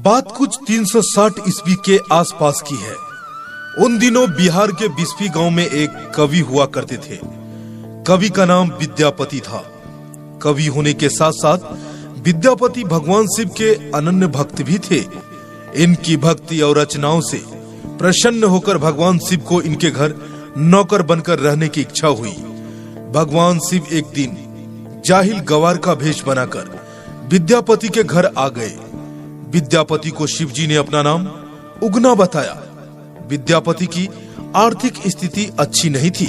बात कुछ 360 ईस्वी के आसपास की है। उन दिनों बिहार के बिस्फी गांव में एक कवि हुआ करते थे। कवि का नाम विद्यापति था। कवि होने के साथ साथ विद्यापति भगवान शिव के अनन्य भक्त भी थे। इनकी भक्ति और रचनाओं से प्रसन्न होकर भगवान शिव को इनके घर नौकर बनकर रहने की इच्छा हुई। भगवान शिव एक दिन जाहिल गवार का भेष बनाकर विद्यापति के घर आ गए। विद्यापति को शिवजी ने अपना नाम उगना बताया। विद्यापति की आर्थिक स्थिति अच्छी नहीं थी,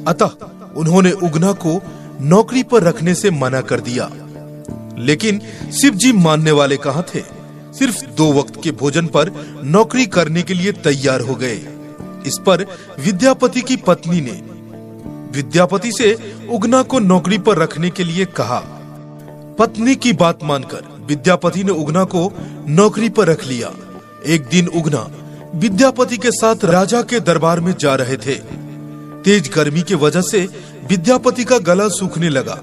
अतः उन्होंने उगना को नौकरी पर रखने से मना कर दिया। लेकिन शिवजी मानने वाले कहाँ थे। सिर्फ 2 वक्त के भोजन पर नौकरी करने के लिए तैयार हो गए। इस पर विद्यापति की पत्नी ने विद्यापति से उगना को नौकरी पर रखने के लिए कहा। पत्नी की बात मानकर विद्यापति ने उगना को नौकरी पर रख लिया। एक दिन उगना विद्यापति के साथ राजा के दरबार में जा रहे थे। तेज गर्मी की वजह से विद्यापति का गला सूखने लगा,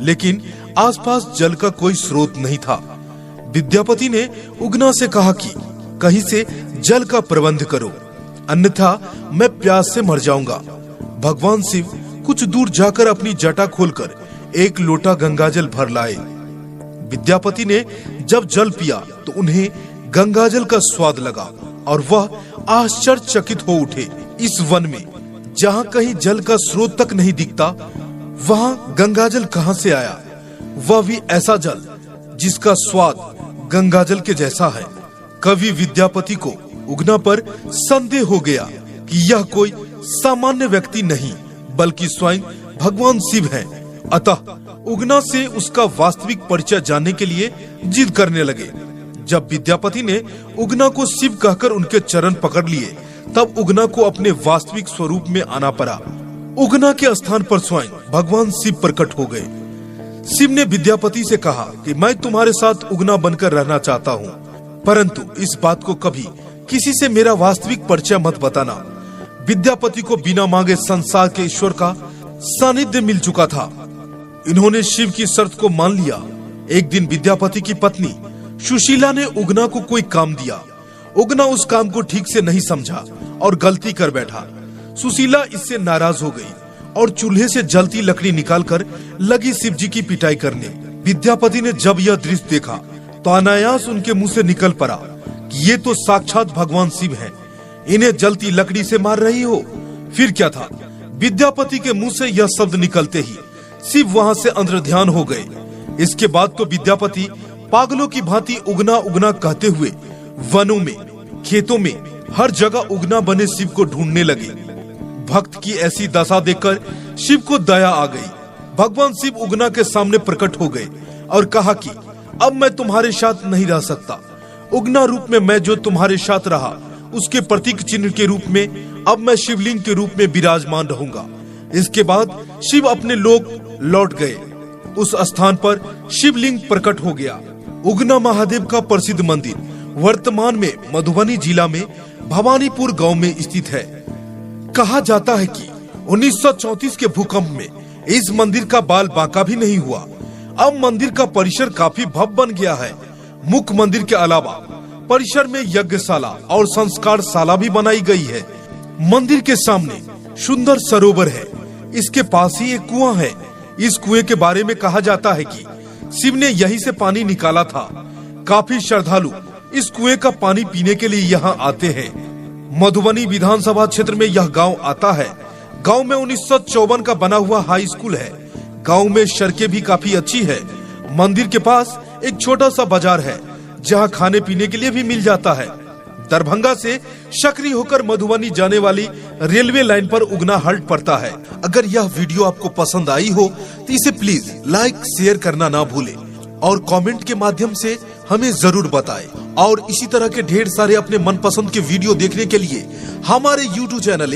लेकिन आसपास जल का कोई स्रोत नहीं था। विद्यापति ने उगना से कहा कि कहीं से जल का प्रबंध करो, अन्यथा मैं प्यास से मर जाऊंगा। भगवान शिव कुछ दूर जाकर अपनी जटा खोलकर एक लोटा गंगाजल भर लाए। विद्यापति ने जब जल पिया तो उन्हें गंगाजल का स्वाद लगा और वह आश्चर्यचकित हो उठे। इस वन में जहाँ कहीं जल का स्रोत तक नहीं दिखता, वहाँ गंगाजल कहाँ से आया? वह भी ऐसा जल जिसका स्वाद गंगाजल के जैसा है। कवि विद्यापति को उगना पर संदेह हो गया कि यह कोई सामान्य व्यक्ति नहीं बल्कि स्वयं भगवान शिव हैं। अतः उगना से उसका वास्तविक परिचय जानने के लिए जिद करने लगे। जब विद्यापति ने उगना को शिव कहकर उनके चरण पकड़ लिए, तब उगना को अपने वास्तविक स्वरूप में आना पड़ा। उगना के स्थान पर स्वयं भगवान शिव प्रकट हो गए। शिव ने विद्यापति से कहा कि मैं तुम्हारे साथ उगना बनकर रहना चाहता हूँ, परंतु इस बात को कभी किसी से मेरा वास्तविक परिचय मत बताना। विद्यापति को बिना मांगे संसार के ईश्वर का सानिध्य मिल चुका था। इन्होंने शिव की शर्त को मान लिया। एक दिन विद्यापति की पत्नी सुशीला ने उगना को कोई काम दिया। उगना उस काम को ठीक से नहीं समझा और गलती कर बैठा। सुशीला इससे नाराज हो गई और चूल्हे से जलती लकड़ी निकालकर लगी शिवजी की पिटाई करने। विद्यापति ने जब यह दृश्य देखा तो अनायास उनके मुंह से निकल पड़ा कि ये तो साक्षात भगवान शिव हैं। इन्हें जलती लकड़ी से मार रही हो। फिर क्या था, विद्यापति के मुंह से यह शब्द निकलते ही शिव वहां से अंतर्ध्यान हो गए। इसके बाद तो विद्यापति पागलों की भांति उगना उगना कहते हुए वनों में, खेतों में, हर जगह उगना बने शिव को ढूंढने लगे। भक्त की ऐसी दशा देखकर शिव को दया आ गई। भगवान शिव उगना के सामने प्रकट हो गए और कहा कि अब मैं तुम्हारे साथ नहीं रह सकता। उगना रूप में मैं जो तुम्हारे साथ रहा, उसके प्रतीक चिन्ह के रूप में अब मैं शिवलिंग के रूप में विराजमान रहूंगा। इसके बाद शिव अपने लोक लौट गए। उस स्थान पर शिवलिंग प्रकट हो गया। उगना महादेव का प्रसिद्ध मंदिर वर्तमान में मधुबनी जिला में भवानीपुर गांव में स्थित है। कहा जाता है कि 1934 के भूकंप में इस मंदिर का बाल बांका भी नहीं हुआ। अब मंदिर का परिसर काफी भव्य बन गया है। मुख्य मंदिर के अलावा परिसर में यज्ञशाला और संस्कारशाला भी बनाई गई है। मंदिर के सामने सुंदर सरोवर है। इसके पास ही एक कुआं है। इस कुएं के बारे में कहा जाता है कि शिव ने यहीं से पानी निकाला था। काफी श्रद्धालु इस कुएं का पानी पीने के लिए यहाँ आते हैं। मधुबनी विधानसभा क्षेत्र में यह गांव आता है। गांव में 1954 का बना हुआ हाई स्कूल है। गांव में सड़कें भी काफी अच्छी है। मंदिर के पास एक छोटा सा बाजार है जहां खाने पीने के लिए भी मिल जाता है। दरभंगा से सकरी होकर मधुबनी जाने वाली रेलवे लाइन पर उगना हल्ट पड़ता है। अगर यह वीडियो आपको पसंद आई हो तो इसे प्लीज लाइक शेयर करना ना भूलें और कमेंट के माध्यम से हमें जरूर बताएं। और इसी तरह के ढेर सारे अपने मनपसंद के वीडियो देखने के लिए हमारे YouTube चैनल